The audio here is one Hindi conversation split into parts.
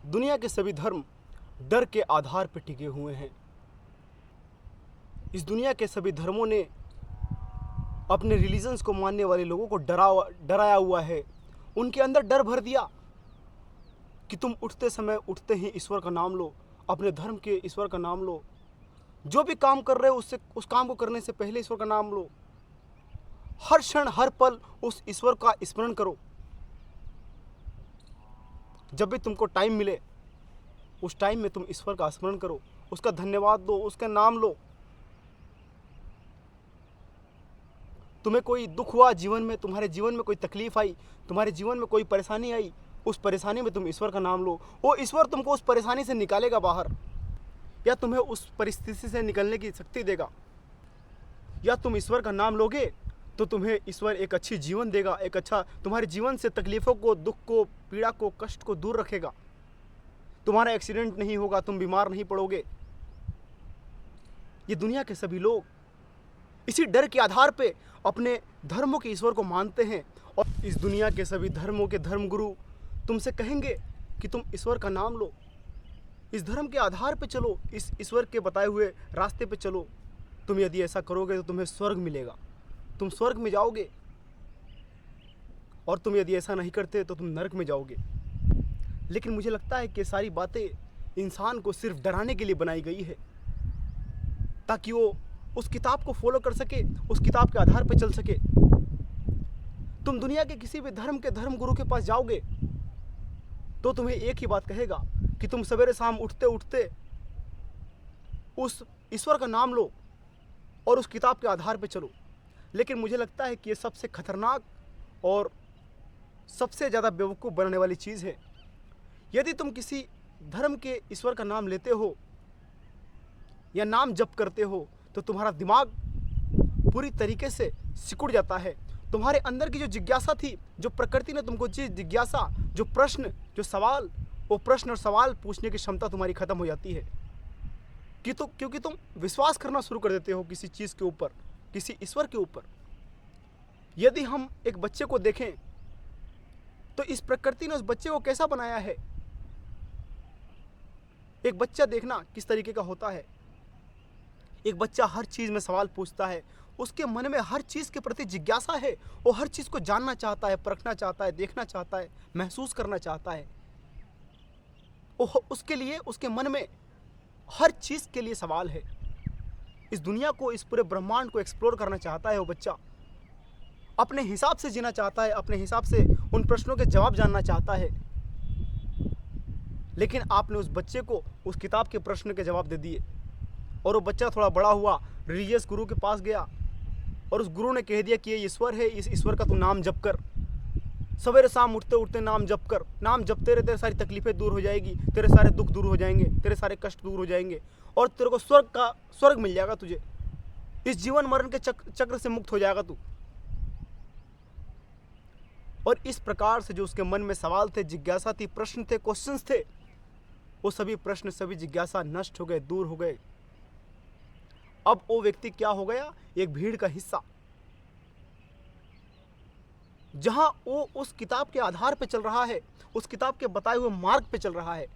दुनिया के सभी धर्म डर के आधार पर टिके हुए हैं। इस दुनिया के सभी धर्मों ने अपने रिलीजन्स को मानने वाले लोगों को डराया हुआ है। उनके अंदर डर भर दिया कि तुम उठते समय उठते ही ईश्वर का नाम लो, अपने धर्म के ईश्वर का नाम लो, जो भी काम कर रहे हो उस काम को करने से पहले ईश्वर का नाम लो, हर क्षण हर पल उस ईश्वर का स्मरण करो। जब भी तुमको टाइम मिले उस टाइम में तुम ईश्वर का स्मरण करो, उसका धन्यवाद दो, उसका नाम लो। तुम्हें कोई दुख हुआ जीवन में, तुम्हारे जीवन में कोई तकलीफ आई, तुम्हारे जीवन में कोई परेशानी आई, उस परेशानी में तुम ईश्वर का नाम लो। वो ईश्वर तुमको उस परेशानी से निकालेगा बाहर, या तुम्हें उस परिस्थिति से निकलने की शक्ति देगा। या तुम ईश्वर का नाम लोगे तो तुम्हें ईश्वर एक अच्छी जीवन देगा, एक अच्छा तुम्हारे जीवन से तकलीफ़ों को, दुख को, पीड़ा को, कष्ट को दूर रखेगा। तुम्हारा एक्सीडेंट नहीं होगा, तुम बीमार नहीं पड़ोगे। ये दुनिया के सभी लोग इसी डर के आधार पे अपने धर्मों के ईश्वर को मानते हैं। और इस दुनिया के सभी धर्मों के धर्मगुरु तुमसे कहेंगे कि तुम ईश्वर का नाम लो, इस धर्म के आधार पे चलो, इस ईश्वर के बताए हुए रास्ते पे चलो। तुम यदि ऐसा करोगे तो तुम्हें स्वर्ग मिलेगा, तुम स्वर्ग में जाओगे। और तुम यदि ऐसा नहीं करते तो तुम नरक में जाओगे। लेकिन मुझे लगता है कि सारी बातें इंसान को सिर्फ डराने के लिए बनाई गई है, ताकि वो उस किताब को फॉलो कर सके, उस किताब के आधार पर चल सके। तुम दुनिया के किसी भी धर्म के धर्मगुरु के पास जाओगे तो तुम्हें एक ही बात कहेगा कि तुम सवेरे शाम उठते उठते उस ईश्वर का नाम लो और उस किताब के आधार पर चलो। लेकिन मुझे लगता है कि ये सबसे खतरनाक और सबसे ज़्यादा बेवकूफ़ बनाने वाली चीज़ है। यदि तुम किसी धर्म के ईश्वर का नाम लेते हो या नाम जप करते हो तो तुम्हारा दिमाग पूरी तरीके से सिकुड़ जाता है। तुम्हारे अंदर की जो जिज्ञासा थी, जो प्रकृति ने तुमको जिज्ञासा, जो प्रश्न, जो सवाल, वो प्रश्न और सवाल पूछने की क्षमता तुम्हारी ख़त्म हो जाती है क्योंकि तुम विश्वास करना शुरू कर देते हो किसी चीज़ के ऊपर, किसी ईश्वर के ऊपर। यदि हम एक बच्चे को देखें तो इस प्रकृति ने उस बच्चे को कैसा बनाया है। एक बच्चा देखना किस तरीके का होता है। एक बच्चा हर चीज़ में सवाल पूछता है, उसके मन में हर चीज़ के प्रति जिज्ञासा है। वो हर चीज़ को जानना चाहता है, परखना चाहता है, देखना चाहता है, महसूस करना चाहता है। उसके लिए, उसके मन में हर चीज़ के लिए सवाल है। इस दुनिया को, इस पूरे ब्रह्मांड को एक्सप्लोर करना चाहता है वो बच्चा। अपने हिसाब से जीना चाहता है, अपने हिसाब से उन प्रश्नों के जवाब जानना चाहता है। लेकिन आपने उस बच्चे को उस किताब के प्रश्न के जवाब दे दिए और वो बच्चा थोड़ा बड़ा हुआ, रिलीजियस गुरु के पास गया और उस गुरु ने कह दिया कि ये ईश्वर है, इस ईश्वर का तू नाम जप कर, सवेरे शाम उठते उठते नाम जप कर। नाम जपते रहे, तेरे सारी तकलीफ़ें दूर हो जाएगी, तेरे सारे दुख दूर हो जाएंगे, तेरे सारे कष्ट दूर हो जाएंगे और तेरे को स्वर्ग मिल जाएगा। तुझे इस जीवन मरण के चक्र से मुक्त हो जाएगा तू। और इस प्रकार से जो उसके मन में सवाल थे, जिज्ञासा थी, प्रश्न थे, क्वेश्चंस थे, वो सभी प्रश्न, सभी जिज्ञासा नष्ट हो गए, दूर हो गए। अब वो व्यक्ति क्या हो गया, एक भीड़ का हिस्सा। जहां वो उस किताब के आधार पे चल रहा है, उस किताब के बताए हुए मार्ग पे चल रहा है,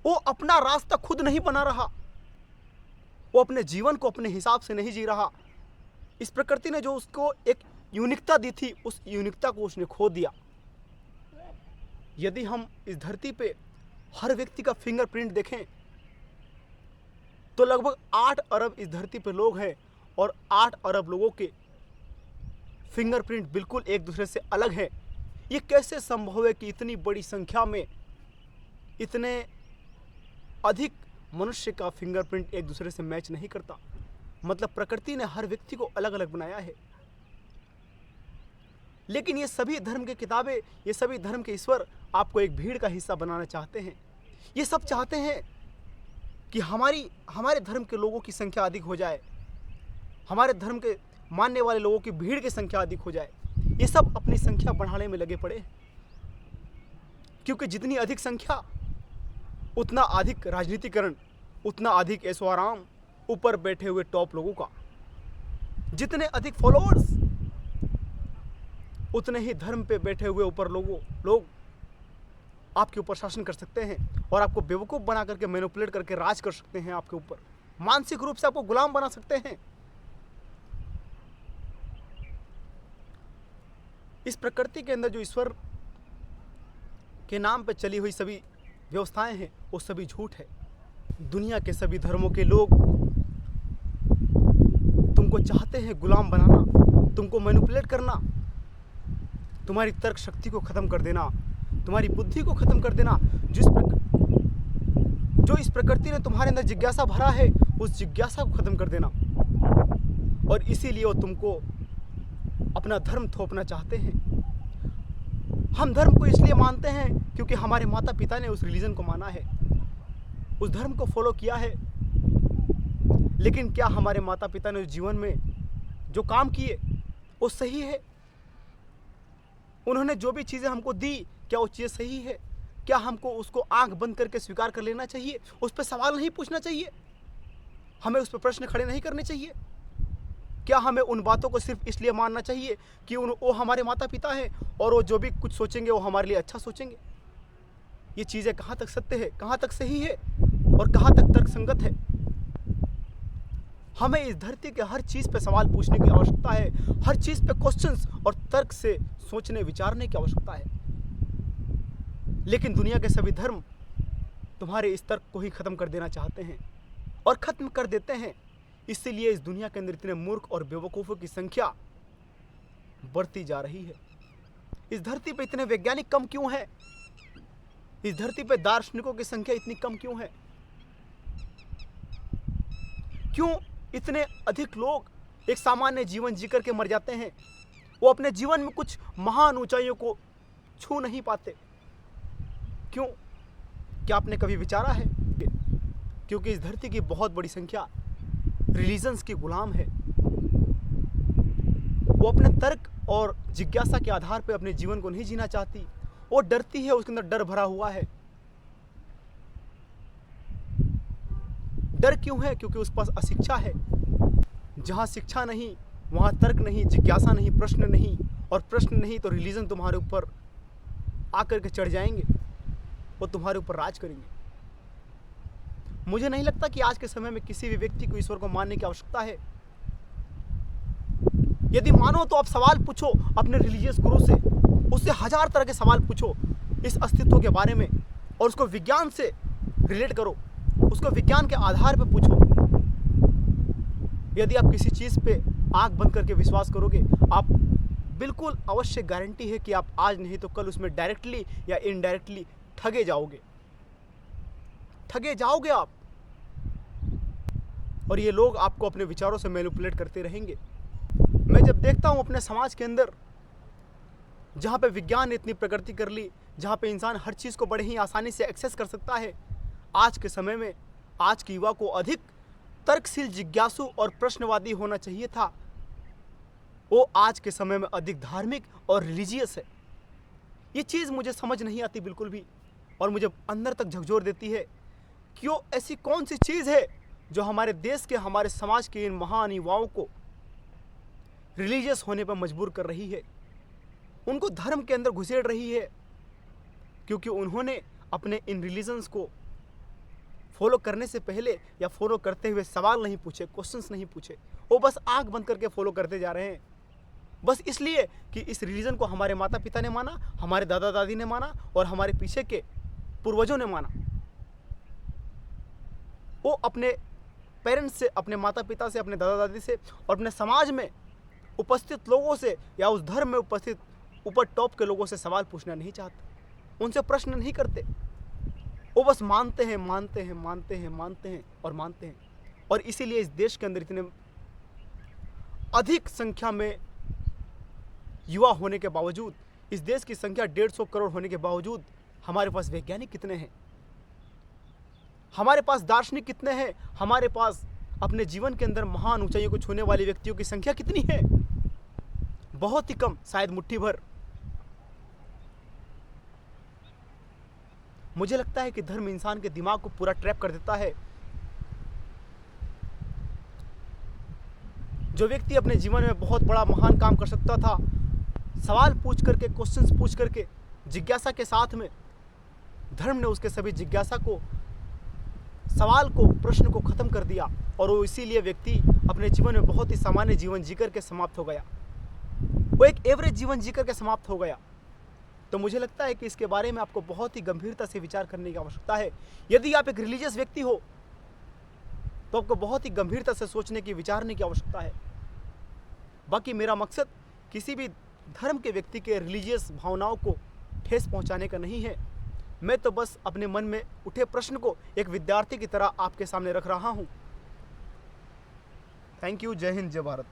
वो अपना रास्ता खुद नहीं बना रहा, वो अपने जीवन को अपने हिसाब से नहीं जी रहा। इस प्रकृति ने जो उसको एक यूनिकता दी थी, उस यूनिकता को उसने खो दिया। यदि हम इस धरती पे हर व्यक्ति का फिंगरप्रिंट देखें तो लगभग 8 अरब इस धरती पे लोग हैं और 8 अरब लोगों के फिंगरप्रिंट बिल्कुल एक दूसरे से अलग है। ये कैसे संभव है कि इतनी बड़ी संख्या में इतने अधिक मनुष्य का फिंगरप्रिंट एक दूसरे से मैच नहीं करता। मतलब प्रकृति ने हर व्यक्ति को अलग अलग बनाया है। लेकिन ये सभी धर्म की किताबें, ये सभी धर्म के ईश्वर आपको एक भीड़ का हिस्सा बनाना चाहते हैं। ये सब चाहते हैं कि हमारे धर्म के लोगों की संख्या अधिक हो जाए, हमारे धर्म के मानने वाले लोगों की भीड़ की संख्या अधिक हो जाए। ये सब अपनी संख्या बढ़ाने में लगे पड़े, क्योंकि जितनी अधिक संख्या उतना अधिक राजनीतिकरण, उतना अधिक ऐशो आराम ऊपर बैठे हुए टॉप लोगों का। जितने अधिक फॉलोअर्स उतने ही धर्म पे बैठे हुए ऊपर लोग आपके ऊपर शासन कर सकते हैं और आपको बेवकूफ़ बना करके मैनिपुलेट करके राज कर सकते हैं आपके ऊपर, मानसिक रूप से आपको गुलाम बना सकते हैं। इस प्रकृति के अंदर जो ईश्वर के नाम पर चली हुई सभी व्यवस्थाएं हैं वो सभी झूठ है। दुनिया के सभी धर्मों के लोग तुमको चाहते हैं गुलाम बनाना, तुमको मैनिपुलेट करना, तुम्हारी तर्क शक्ति को ख़त्म कर देना, तुम्हारी बुद्धि को ख़त्म कर देना। जो इस प्रकृति ने तुम्हारे अंदर जिज्ञासा भरा है उस जिज्ञासा को ख़त्म कर देना। और इसीलिए वो तुमको अपना धर्म थोपना चाहते हैं। हम धर्म को इसलिए मानते हैं क्योंकि हमारे माता पिता ने उस रिलीजन को माना है, उस धर्म को फॉलो किया है। लेकिन क्या हमारे माता पिता ने उस जीवन में जो काम किए वो सही है? उन्होंने जो भी चीज़ें हमको दी क्या वो चीज़ें सही है? क्या हमको उसको आंख बंद करके स्वीकार कर लेना चाहिए? उस पर सवाल नहीं पूछना चाहिए? हमें उस पर प्रश्न खड़े नहीं करने चाहिए? क्या हमें उन बातों को सिर्फ इसलिए मानना चाहिए कि वो हमारे माता पिता हैं और वो जो भी कुछ सोचेंगे वो हमारे लिए अच्छा सोचेंगे? ये चीज़ें कहाँ तक सत्य है, कहाँ तक सही है और कहाँ तक तर्कसंगत है? हमें इस धरती के हर चीज़ पे सवाल पूछने की आवश्यकता है, हर चीज़ पे क्वेश्चंस और तर्क से सोचने विचारने की आवश्यकता है। लेकिन दुनिया के सभी धर्म तुम्हारे इस तर्क को ही ख़त्म कर देना चाहते हैं और ख़त्म कर देते हैं। इसीलिए इस दुनिया के अंदर इतने मूर्ख और बेवकूफ़ों की संख्या बढ़ती जा रही है। इस धरती पे इतने वैज्ञानिक कम क्यों हैं? इस धरती पे दार्शनिकों की संख्या इतनी कम क्यों है? क्यों इतने अधिक लोग एक सामान्य जीवन जीकर के मर जाते हैं? वो अपने जीवन में कुछ महान ऊंचाइयों को छू नहीं पाते। क्यों? क्या आपने कभी विचारा है? क्योंकि इस धरती की बहुत बड़ी संख्या रिलीजन्स की गुलाम है। वो अपने तर्क और जिज्ञासा के आधार पर अपने जीवन को नहीं जीना चाहती। वो डरती है, उसके अंदर डर भरा हुआ है। डर क्यों है? क्योंकि उस पास अशिक्षा है। जहाँ शिक्षा नहीं वहाँ तर्क नहीं, जिज्ञासा नहीं, प्रश्न नहीं, और प्रश्न नहीं तो रिलीजन तुम्हारे ऊपर आकर के चढ़ जाएंगे, वो तुम्हारे ऊपर राज करेंगे। मुझे नहीं लगता कि आज के समय में किसी भी व्यक्ति को ईश्वर को मानने की आवश्यकता है। यदि मानो तो आप सवाल पूछो अपने रिलीजियस गुरु से, उससे 1000 तरह के सवाल पूछो इस अस्तित्व के बारे में और उसको विज्ञान से रिलेट करो, उसको विज्ञान के आधार पर पूछो। यदि आप किसी चीज़ पे आंख बंद करके विश्वास करोगे, आप बिल्कुल अवश्य गारंटी है कि आप आज नहीं तो कल उसमें डायरेक्टली या इनडायरेक्टली ठगे जाओगे आप। और ये लोग आपको अपने विचारों से मैनिपुलेट करते रहेंगे। मैं जब देखता हूँ अपने समाज के अंदर जहाँ पे विज्ञान ने इतनी प्रगति कर ली, जहाँ पे इंसान हर चीज़ को बड़े ही आसानी से एक्सेस कर सकता है, आज के समय में आज के युवा को अधिक तर्कशील, जिज्ञासु और प्रश्नवादी होना चाहिए था। वो आज के समय में अधिक धार्मिक और रिलीजियस है। ये चीज़ मुझे समझ नहीं आती बिल्कुल भी, और मुझे अंदर तक झकझोर देती है कि वो ऐसी कौन सी चीज़ है जो हमारे देश के, हमारे समाज के इन महान युवाओं को रिलीजियस होने पर मजबूर कर रही है, उनको धर्म के अंदर घुसेड़ रही है, क्योंकि उन्होंने अपने इन रिलीजन्स को फॉलो करने से पहले या फॉलो करते हुए सवाल नहीं पूछे, क्वेश्चंस नहीं पूछे। वो बस आंख बंद करके फॉलो करते जा रहे हैं, बस इसलिए कि इस रिलीजन को हमारे माता पिता ने माना, हमारे दादा दादी ने माना और हमारे पीछे के पूर्वजों ने माना। वो अपने पेरेंट्स से, अपने माता पिता से, अपने दादा दादी से और अपने समाज में उपस्थित लोगों से या उस धर्म में उपस्थित ऊपर टॉप के लोगों से सवाल पूछना नहीं चाहते, उनसे प्रश्न नहीं करते। वो बस मानते हैं, मानते हैं, मानते हैं, मानते हैं और मानते हैं। और इसीलिए इस देश के अंदर इतने अधिक संख्या में युवा होने के बावजूद, इस देश की संख्या 150 करोड़ होने के बावजूद, हमारे पास वैज्ञानिक कितने हैं, हमारे पास दार्शनिक कितने हैं, हमारे पास अपने जीवन के अंदर महान ऊंचाइयों को छूने वाले व्यक्तियों की संख्या कितनी है? बहुत ही कम, शायद मुट्ठी भर। मुझे लगता है कि धर्म इंसान के दिमाग को पूरा ट्रैप कर देता है। जो व्यक्ति अपने जीवन में बहुत बड़ा महान काम कर सकता था, सवाल पूछ करके, क्वेश्चंस पूछ करके, जिज्ञासा के साथ में, धर्म ने उसके सभी जिज्ञासा को, सवाल को, प्रश्न को ख़त्म कर दिया और वो इसीलिए व्यक्ति अपने जीवन में बहुत ही सामान्य जीवन जीकर के समाप्त हो गया। वो एक एवरेज जीवन जीकर के समाप्त हो गया। तो मुझे लगता है कि इसके बारे में आपको बहुत ही गंभीरता से विचार करने की आवश्यकता है। यदि आप एक रिलीजियस व्यक्ति हो तो आपको बहुत ही गंभीरता से सोचने की, विचारने की आवश्यकता है। बाकी मेरा मकसद किसी भी धर्म के व्यक्ति के रिलीजियस भावनाओं को ठेस पहुंचाने का नहीं है। मैं तो बस अपने मन में उठे प्रश्न को एक विद्यार्थी की तरह आपके सामने रख रहा हूं। Thank you. जय हिंद, जय भारत।